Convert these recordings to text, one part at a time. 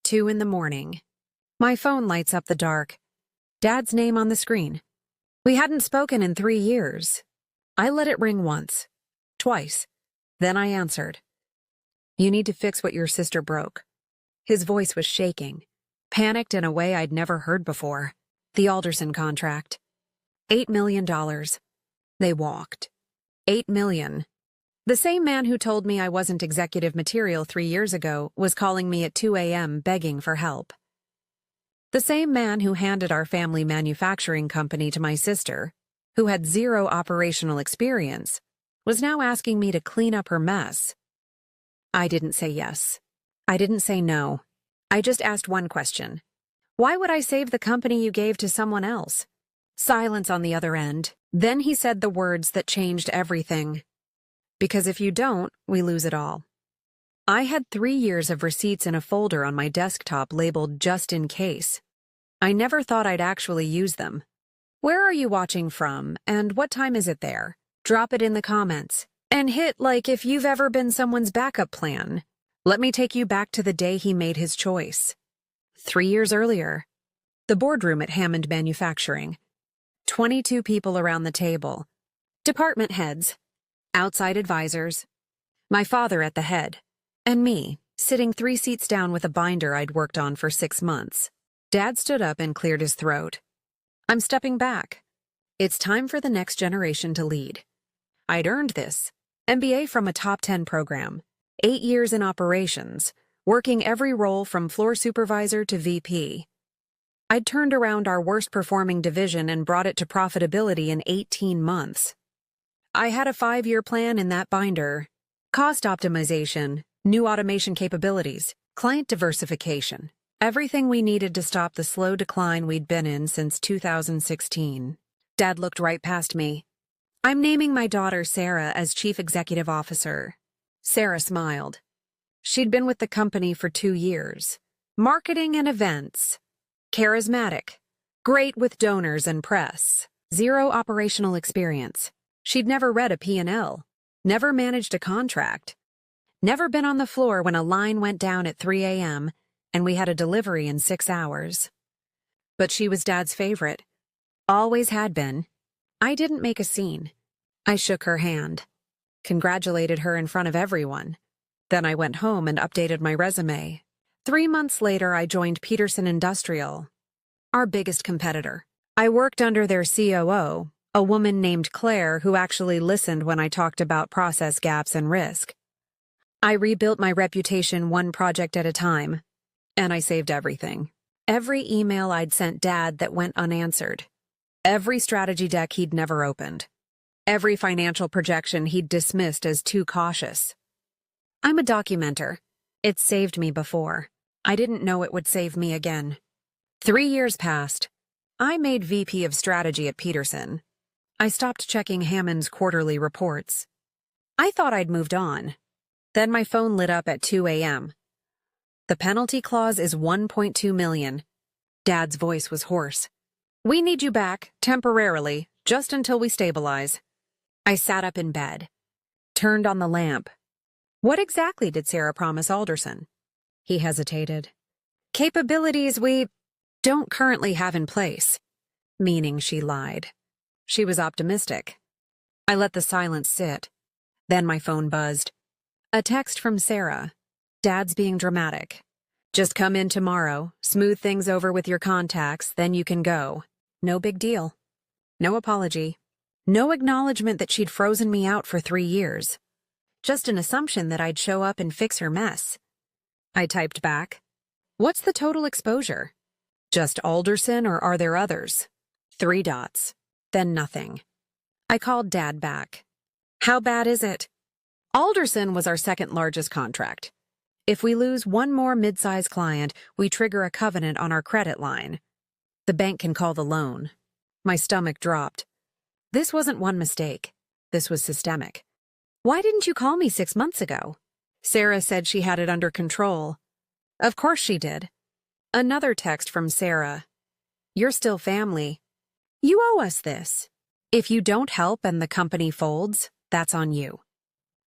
2 in the morning. My phone lights up the dark. Dad's name on the screen. We hadn't spoken in 3 years. I let it ring once, twice. Then I answered. You need to fix what your sister broke. His voice was shaking, panicked in a way I'd never heard before. The Alderson contract. $8 million. They walked. $8 million. The same man who told me I wasn't executive material 3 years ago was calling me at 2 a.m. begging for help. The same man who handed our family manufacturing company to my sister, who had zero operational experience, was now asking me to clean up her mess. I didn't say yes. I didn't say no. I just asked one question. Why would I save the company you gave to someone else? Silence on the other end. Then he said the words that changed everything. Because if you don't, we lose it all. I had 3 years of receipts in a folder on my desktop labeled just in case. I never thought I'd actually use them. Where are you watching from, and what time is it there? Drop it in the comments. And hit like if you've ever been someone's backup plan. Let me take you back to the day he made his choice. 3 years earlier. The boardroom at Hammond Manufacturing. 22 people around the table. Department heads. Outside advisors. My father at the head. And me, sitting 3 seats down with a binder I'd worked on for 6 months. Dad stood up and cleared his throat. I'm stepping back. It's time for the next generation to lead. I'd earned this. MBA from a top 10 program. 8 years in operations, working every role from floor supervisor to VP. I'd turned around our worst performing division and brought it to profitability in 18 months. I had a 5-year plan in that binder. Cost optimization, new automation capabilities, client diversification. Everything we needed to stop the slow decline we'd been in since 2016. Dad looked right past me. I'm naming my daughter Sarah as Chief Executive Officer. Sarah smiled. She'd been with the company for 2 years. Marketing and events. Charismatic. Great with donors and press. Zero operational experience. She'd never read a P&L. Never managed a contract. Never been on the floor when a line went down at 3 a.m. and we had a delivery in 6 hours. But she was Dad's favorite. Always had been. I didn't make a scene. I shook her hand. Congratulated her in front of everyone. Then I went home and updated my resume. 3 months later, I joined Peterson Industrial, our biggest competitor. I worked under their COO, a woman named Claire who actually listened when I talked about process gaps and risk. I rebuilt my reputation one project at a time, and I saved everything. Every email I'd sent Dad that went unanswered. Every strategy deck he'd never opened. Every financial projection he'd dismissed as too cautious. I'm a documenter. It saved me before. I didn't know it would save me again. 3 years passed. I made VP of Strategy at Peterson. I stopped checking Hammond's quarterly reports. I thought I'd moved on. Then my phone lit up at 2 a.m. The penalty clause is $1.2 million. Dad's voice was hoarse. We need you back, temporarily, just until we stabilize. I sat up in bed, turned on the lamp. What exactly did Sarah promise Alderson? He hesitated. Capabilities we don't currently have in place. Meaning she lied. She was optimistic. I let the silence sit. Then my phone buzzed. A text from Sarah. Dad's being dramatic. Just come in tomorrow, smooth things over with your contacts, then you can go. No big deal. No apology. No acknowledgement that she'd frozen me out for 3 years. Just an assumption that I'd show up and fix her mess. I typed back. What's the total exposure? Just Alderson or are there others? 3 dots. Then nothing. I called Dad back. How bad is it? Alderson was our second largest contract. If we lose one more mid-size client, we trigger a covenant on our credit line. The bank can call the loan. My stomach dropped. This wasn't one mistake. This was systemic. Why didn't you call me 6 months ago? Sarah said she had it under control. Of course she did. Another text from Sarah. You're still family. You owe us this. If you don't help and the company folds, that's on you.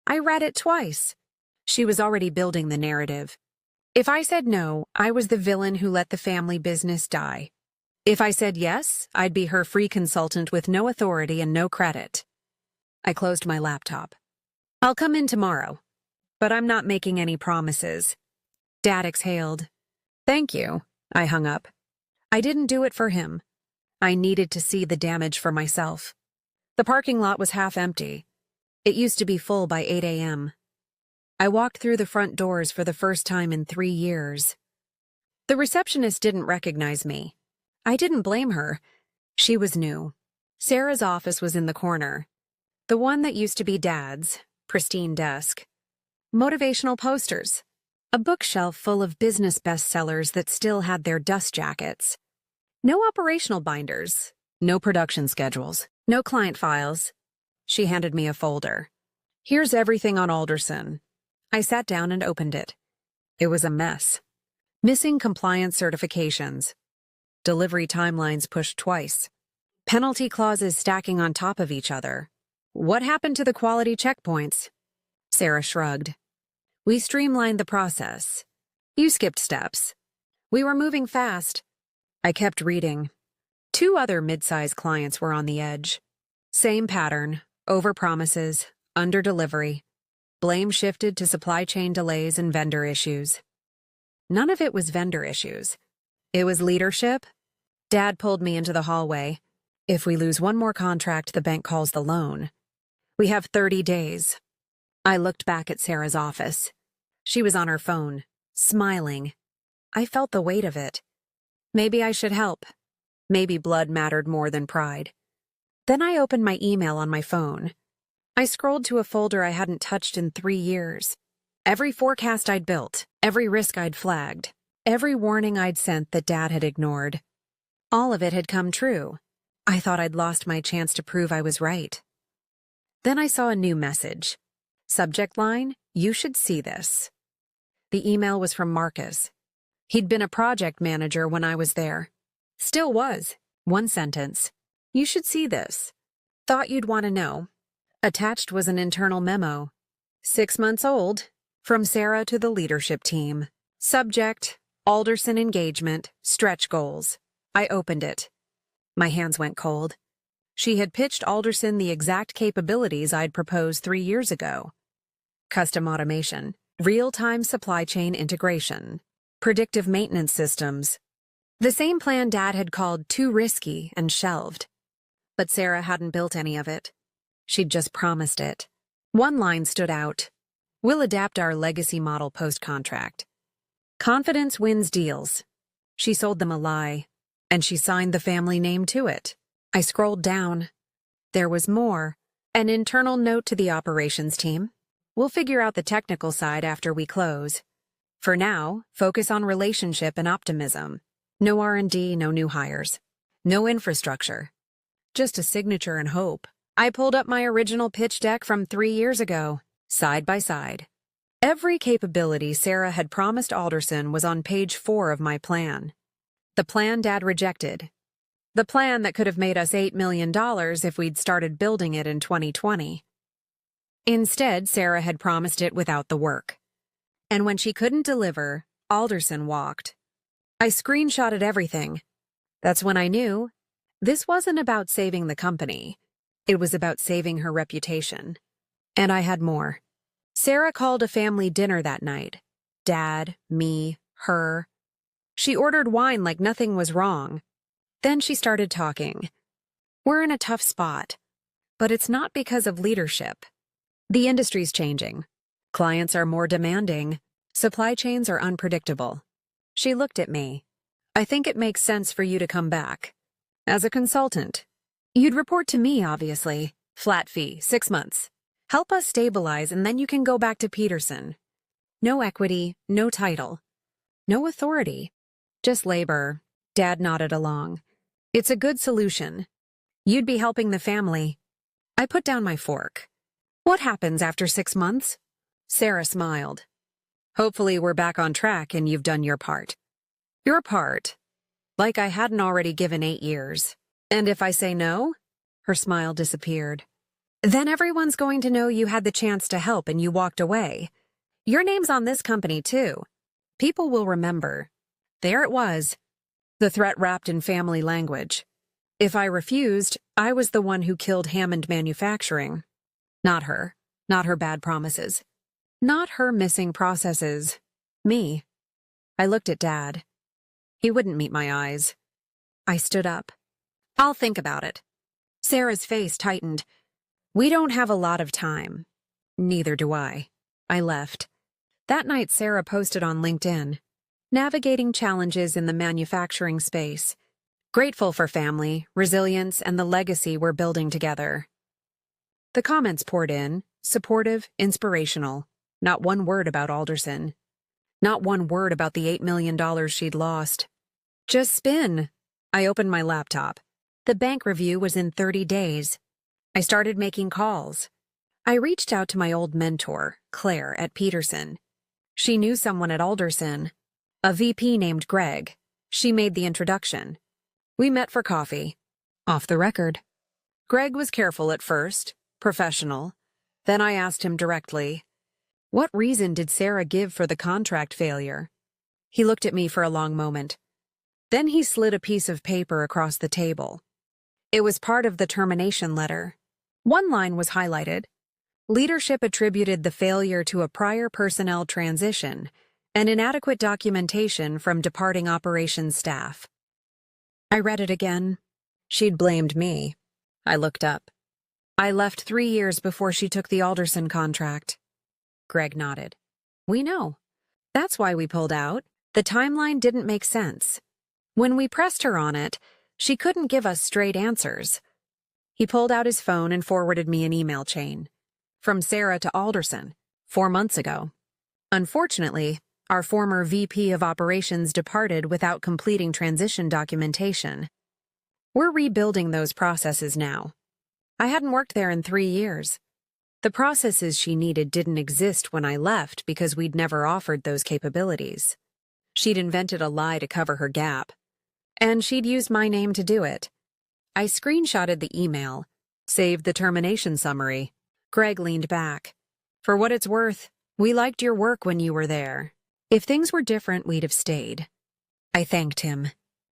I read it twice. She was already building the narrative. If I said no, I was the villain who let the family business die. If I said yes, I'd be her free consultant with no authority and no credit. I closed my laptop. I'll come in tomorrow, but I'm not making any promises. Dad exhaled. Thank you. I hung up. I didn't do it for him. I needed to see the damage for myself. The parking lot was half empty. It used to be full by 8 a.m. I walked through the front doors for the first time in 3 years. The receptionist didn't recognize me. I didn't blame her. She was new. Sarah's office was in the corner. The one that used to be Dad's, pristine desk. Motivational posters. A bookshelf full of business bestsellers that still had their dust jackets. No operational binders. No production schedules. No client files. She handed me a folder. Here's everything on Alderson. I sat down and opened it. It was a mess. Missing compliance certifications. Delivery timelines pushed twice. Penalty clauses stacking on top of each other. What happened to the quality checkpoints? Sarah shrugged. We streamlined the process. You skipped steps. We were moving fast. I kept reading. 2 other mid-sized clients were on the edge. Same pattern, overpromises, under-delivery. Blame shifted to supply chain delays and vendor issues. None of it was vendor issues. It was leadership. Dad pulled me into the hallway. If we lose one more contract, the bank calls the loan. We have 30 days. I looked back at Sarah's office. She was on her phone, smiling. I felt the weight of it. Maybe I should help. Maybe blood mattered more than pride. Then I opened my email on my phone. I scrolled to a folder I hadn't touched in 3 years. Every forecast I'd built, every risk I'd flagged, every warning I'd sent that Dad had ignored. All of it had come true. I thought I'd lost my chance to prove I was right. Then I saw a new message. Subject line, you should see this. The email was from Marcus. He'd been a project manager when I was there. Still was. 1 sentence. You should see this. Thought you'd want to know. Attached was an internal memo. 6 months old. From Sarah to the leadership team. Subject, Alderson engagement, stretch goals. I opened it. My hands went cold. She had pitched Alderson the exact capabilities I'd proposed 3 years ago. Custom automation, real-time supply chain integration, predictive maintenance systems. The same plan Dad had called too risky and shelved. But Sarah hadn't built any of it. She'd just promised it. One line stood out. We'll adapt our legacy model post-contract. Confidence wins deals. She sold them a lie, and she signed the family name to it. I scrolled down. There was more. An internal note to the operations team. We'll figure out the technical side after we close. For now, focus on relationship and optimism. No R&D, no new hires. No infrastructure. Just a signature and hope. I pulled up my original pitch deck from 3 years ago, side by side. Every capability Sarah had promised Alderson was on page 4 of my plan. The plan Dad rejected. The plan that could have made us $8 million if we'd started building it in 2020. Instead, Sarah had promised it without the work. And when she couldn't deliver, Alderson walked. I screenshotted everything. That's when I knew this wasn't about saving the company. It was about saving her reputation. And I had more. Sarah called a family dinner that night. Dad, me, her. She ordered wine like nothing was wrong. Then she started talking. We're in a tough spot. But it's not because of leadership. The industry's changing. Clients are more demanding. Supply chains are unpredictable. She looked at me. I think it makes sense for you to come back. As a consultant. You'd report to me, obviously. Flat fee, 6 months. Help us stabilize and then you can go back to Peterson. No equity, no title. No authority. Just labor. Dad nodded along. It's a good solution. You'd be helping the family. I put down my fork. What happens after 6 months? Sarah smiled. Hopefully we're back on track and you've done your part. Your part? Like I hadn't already given 8 years. And if I say no? Her smile disappeared. Then everyone's going to know you had the chance to help and you walked away. Your name's on this company too. People will remember. There it was, the threat wrapped in family language. If I refused, I was the one who killed Hammond Manufacturing. Not her. Not her bad promises. Not her missing processes. Me. I looked at Dad. He wouldn't meet my eyes. I stood up. I'll think about it. Sarah's face tightened. We don't have a lot of time. Neither do I. I left. That night, Sarah posted on LinkedIn, navigating challenges in the manufacturing space, grateful for family, resilience, and the legacy we're building together. The comments poured in, supportive, inspirational. Not one word about Alderson. Not one word about the $8 million she'd lost. Just spin. I opened my laptop. The bank review was in 30 days. I started making calls. I reached out to my old mentor, Claire, at Peterson. She knew someone at Alderson, a VP named Greg. She made the introduction. We met for coffee. Off the record. Greg was careful at first, professional. Then I asked him directly, what reason did Sarah give for the contract failure? He looked at me for a long moment. Then he slid a piece of paper across the table. It was part of the termination letter. One line was highlighted. Leadership attributed the failure to a prior personnel transition and inadequate documentation from departing operations staff. I read it again. She'd blamed me. I looked up. I left 3 years before she took the Alderson contract. Greg nodded. We know. That's why we pulled out. The timeline didn't make sense. When we pressed her on it, she couldn't give us straight answers. He pulled out his phone and forwarded me an email chain. From Sarah to Alderson, 4 months ago. Unfortunately, our former VP of Operations departed without completing transition documentation. We're rebuilding those processes now. I hadn't worked there in 3 years. The processes she needed didn't exist when I left because we'd never offered those capabilities. She'd invented a lie to cover her gap. And she'd used my name to do it. I screenshotted the email, saved the termination summary. Greg leaned back. For what it's worth, we liked your work when you were there. If things were different, we'd have stayed. I thanked him.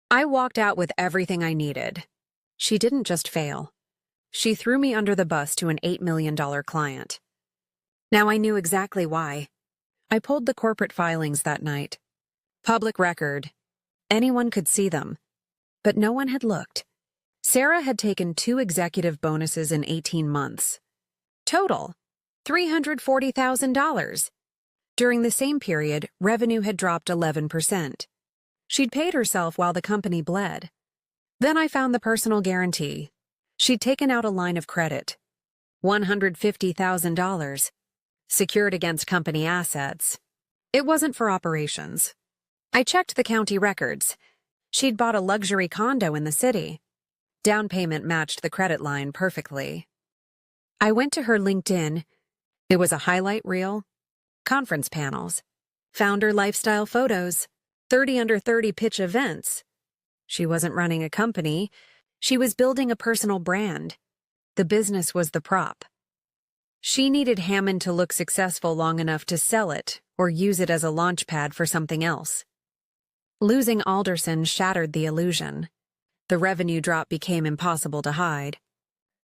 I walked out with everything I needed. She didn't just fail. She threw me under the bus to an $8 million client. Now I knew exactly why. I pulled the corporate filings that night. Public record. Anyone could see them. But no one had looked. Sarah had taken 2 executive bonuses in 18 months. Total, $340,000. During the same period, revenue had dropped 11%. She'd paid herself while the company bled. Then I found the personal guarantee. She'd taken out a line of credit, $150,000, secured against company assets. It wasn't for operations. I checked the county records. She'd bought a luxury condo in the city. Down payment matched the credit line perfectly. I went to her LinkedIn. It was a highlight reel, conference panels, founder lifestyle photos, 30 under 30 pitch events. She wasn't running a company. She was building a personal brand. The business was the prop. She needed Hammond to look successful long enough to sell it or use it as a launch pad for something else. Losing Alderson shattered the illusion. The revenue drop became impossible to hide.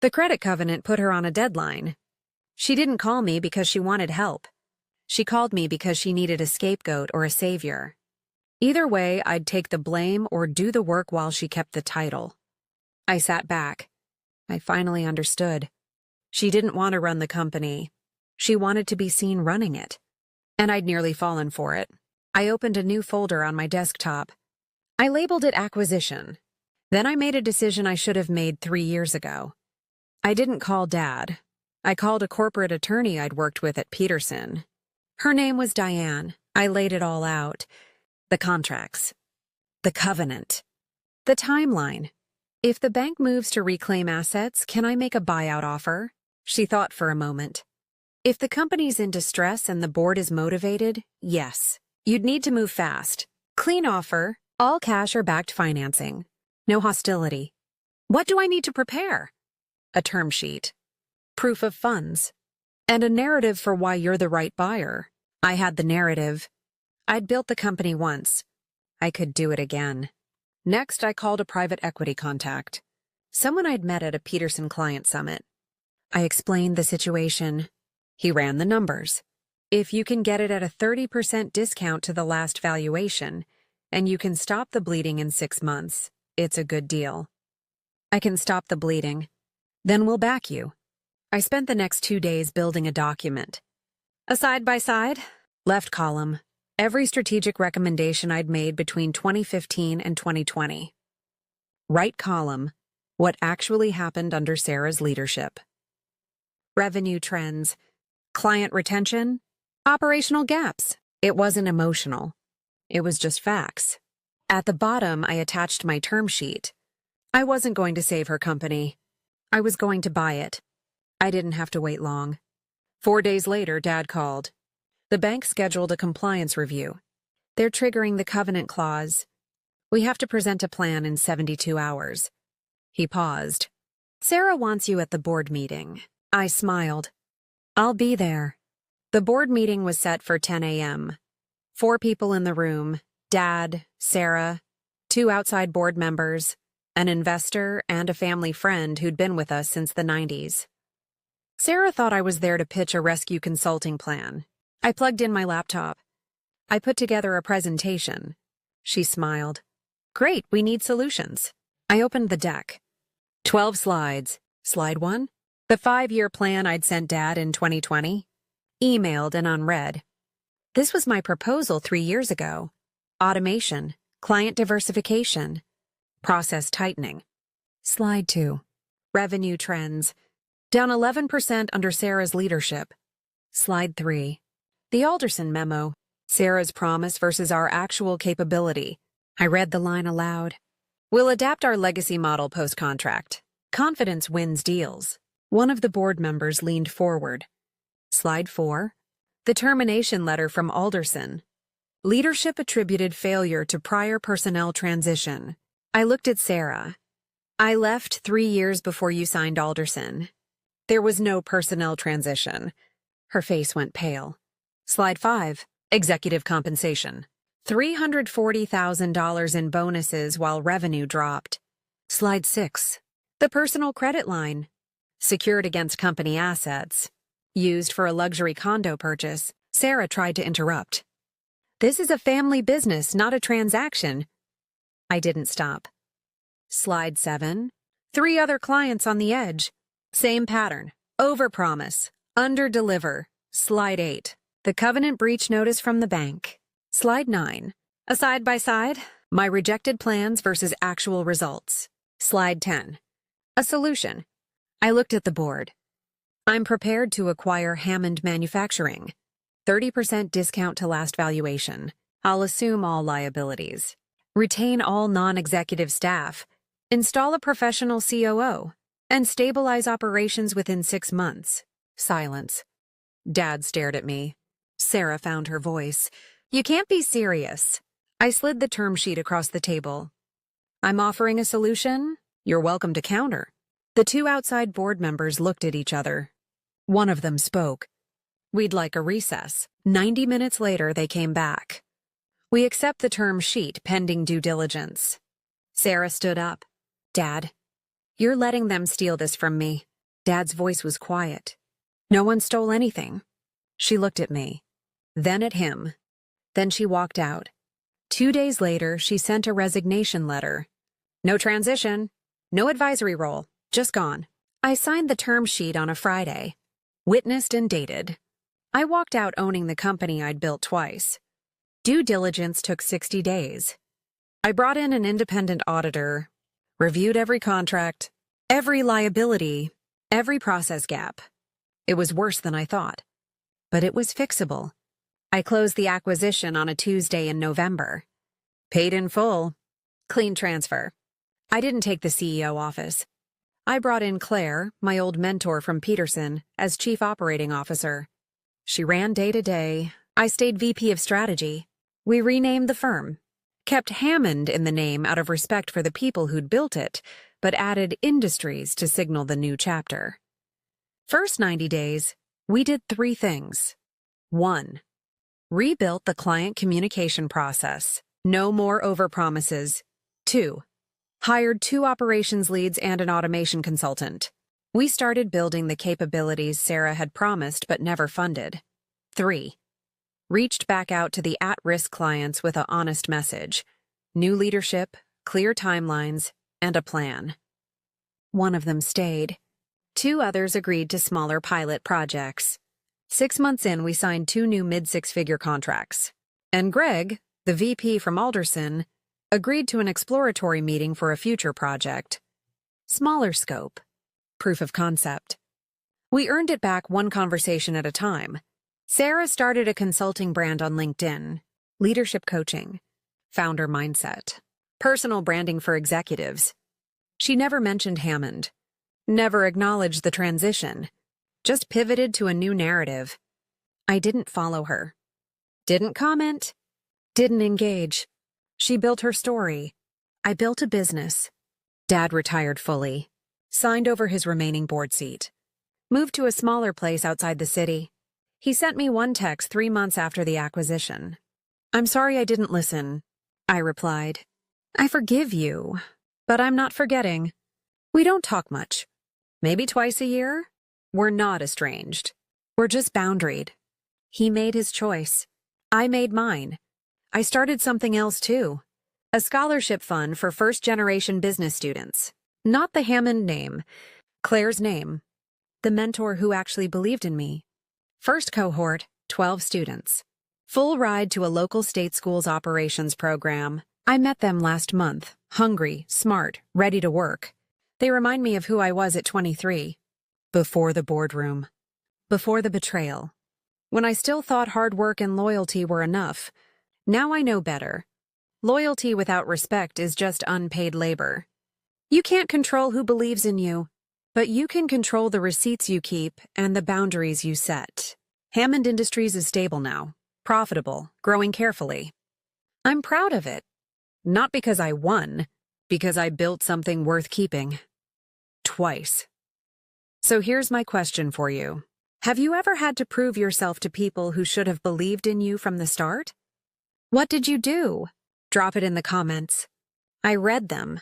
The credit covenant put her on a deadline. She didn't call me because she wanted help. She called me because she needed a scapegoat or a savior. Either way, I'd take the blame or do the work while she kept the title. I sat back. I finally understood. She didn't want to run the company. She wanted to be seen running it. And I'd nearly fallen for it. I opened a new folder on my desktop. I labeled it Acquisition. Then I made a decision I should have made 3 years ago. I didn't call Dad. I called a corporate attorney I'd worked with at Peterson. Her name was Diane. I laid it all out. The contracts. The covenant. The timeline. If the bank moves to reclaim assets, can I make a buyout offer? She thought for a moment. If the company's in distress and the board is motivated, yes. You'd need to move fast. Clean offer, all cash or backed financing. No hostility. What do I need to prepare? A term sheet. Proof of funds. And a narrative for why you're the right buyer. I had the narrative. I'd built the company once. I could do it again. Next, I called a private equity contact, someone I'd met at a Peterson client summit. I explained the situation. He ran the numbers. If you can get it at a 30% discount to the last valuation, and you can stop the bleeding in 6 months, it's a good deal. I can stop the bleeding. Then we'll back you. I spent the next 2 days building a document. A side-by-side, left column, every strategic recommendation I'd made between 2015 and 2020. Right column, what actually happened under Sarah's leadership. Revenue trends, client retention, operational gaps. It wasn't emotional. It was just facts. At the bottom, I attached my term sheet. I wasn't going to save her company. I was going to buy it. I didn't have to wait long. 4 days later, Dad called. The bank scheduled a compliance review. They're triggering the covenant clause. We have to present a plan in 72 hours. He paused. Sarah wants you at the board meeting. I smiled. I'll be there. The board meeting was set for 10 a.m. 4 people in the room, Dad, Sarah, 2 outside board members, an investor, and a family friend who'd been with us since the 90s. Sarah thought I was there to pitch a rescue consulting plan. I plugged in my laptop. I put together a presentation. She smiled. Great, we need solutions. I opened the deck. 12 slides. Slide 1. The 5-year plan I'd sent Dad in 2020. Emailed and unread. This was my proposal 3 years ago. Automation, client diversification, process tightening. Slide 2. Revenue trends. Down 11% under Sarah's leadership. Slide 3. The Alderson memo. Sarah's promise versus our actual capability. I read the line aloud. We'll adapt our legacy model post-contract. Confidence wins deals. One of the board members leaned forward. Slide 4. The termination letter from Alderson. Leadership attributed failure to prior personnel transition. I looked at Sarah. I left 3 years before you signed Alderson. There was no personnel transition. Her face went pale. Slide 5. Executive compensation. $340,000 in bonuses while revenue dropped. Slide 6. The personal credit line. Secured against company assets. Used for a luxury condo purchase. Sarah tried to interrupt. This is a family business, not a transaction. I didn't stop. Slide 7. 3 other clients on the edge. Same pattern. Overpromise. Underdeliver. Slide 8. The covenant breach notice from the bank. Slide 9. A side-by-side. My rejected plans versus actual results. Slide 10. A solution. I looked at the board. I'm prepared to acquire Hammond Manufacturing. 30% discount to last valuation. I'll assume all liabilities. Retain all non-executive staff. Install a professional COO. And stabilize operations within 6 months. Silence. Dad stared at me. Sarah found her voice. You can't be serious. I slid the term sheet across the table. I'm offering a solution. You're welcome to counter. The 2 outside board members looked at each other. One of them spoke. We'd like a recess. 90 minutes later, they came back. We accept the term sheet pending due diligence. Sarah stood up. Dad, you're letting them steal this from me. Dad's voice was quiet. No one stole anything. She looked at me, then at him. Then she walked out. 2 days later, she sent a resignation letter. No transition, no advisory role, just gone. I signed the term sheet on a Friday, witnessed and dated. I walked out owning the company I'd built twice. Due diligence took 60 days. I brought in an independent auditor, reviewed every contract, every liability, every process gap. It was worse than I thought, but it was fixable. I closed the acquisition on a Tuesday in November. Paid in full. Clean transfer. I didn't take the CEO office. I brought in Claire, my old mentor from Peterson, as Chief Operating Officer. She ran day-to-day. I stayed VP of Strategy. We renamed the firm. Kept Hammond in the name out of respect for the people who'd built it, but added industries to signal the new chapter. First 90 days, we did 3 things. 1. Rebuilt the client communication process. No more overpromises. 2. Hired 2 operations leads and an automation consultant. We started building the capabilities Sarah had promised but never funded. 3. Reached back out to the at-risk clients with an honest message. New leadership, clear timelines, and a plan. 1 of them stayed. 2 others agreed to smaller pilot projects. 6 months in, we signed 2 new mid-6-figure contracts. And Greg, the VP from Alderson, agreed to an exploratory meeting for a future project. Smaller scope. Proof of concept. We earned it back 1 conversation at a time. Sarah started a consulting brand on LinkedIn. Leadership coaching. Founder mindset. Personal branding for executives. She never mentioned Hammond. Never acknowledged the transition. Just pivoted to a new narrative. I didn't follow her. Didn't comment. Didn't engage. She built her story. I built a business. Dad retired fully. Signed over his remaining board seat. Moved to a smaller place outside the city. He sent me 1 text 3 months after the acquisition. "I'm sorry I didn't listen," I replied. "I forgive you, but I'm not forgetting. We don't talk much. Maybe twice a year? We're not estranged. We're just boundaried." He made his choice. I made mine. I started something else too. A scholarship fund for first-generation business students. Not the Hammond name, Claire's name. The mentor who actually believed in me. First cohort, 12 students. Full ride to a local state school's operations program. I met them last month, hungry, smart, ready to work. They remind me of who I was at 23. Before the boardroom. Before the betrayal. When I still thought hard work and loyalty were enough. Now I know better. Loyalty without respect is just unpaid labor. You can't control who believes in you, but you can control the receipts you keep and the boundaries you set. Hammond Industries is stable now, profitable, growing carefully. I'm proud of it. Not because I won, because I built something worth keeping. Twice. So here's my question for you. Have you ever had to prove yourself to people who should have believed in you from the start? What did you do? Drop it in the comments. I read them.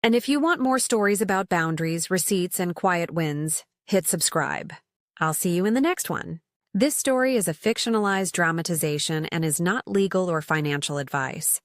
And if you want more stories about boundaries, receipts, and quiet wins, hit subscribe. I'll see you in the next one. This story is a fictionalized dramatization and is not legal or financial advice.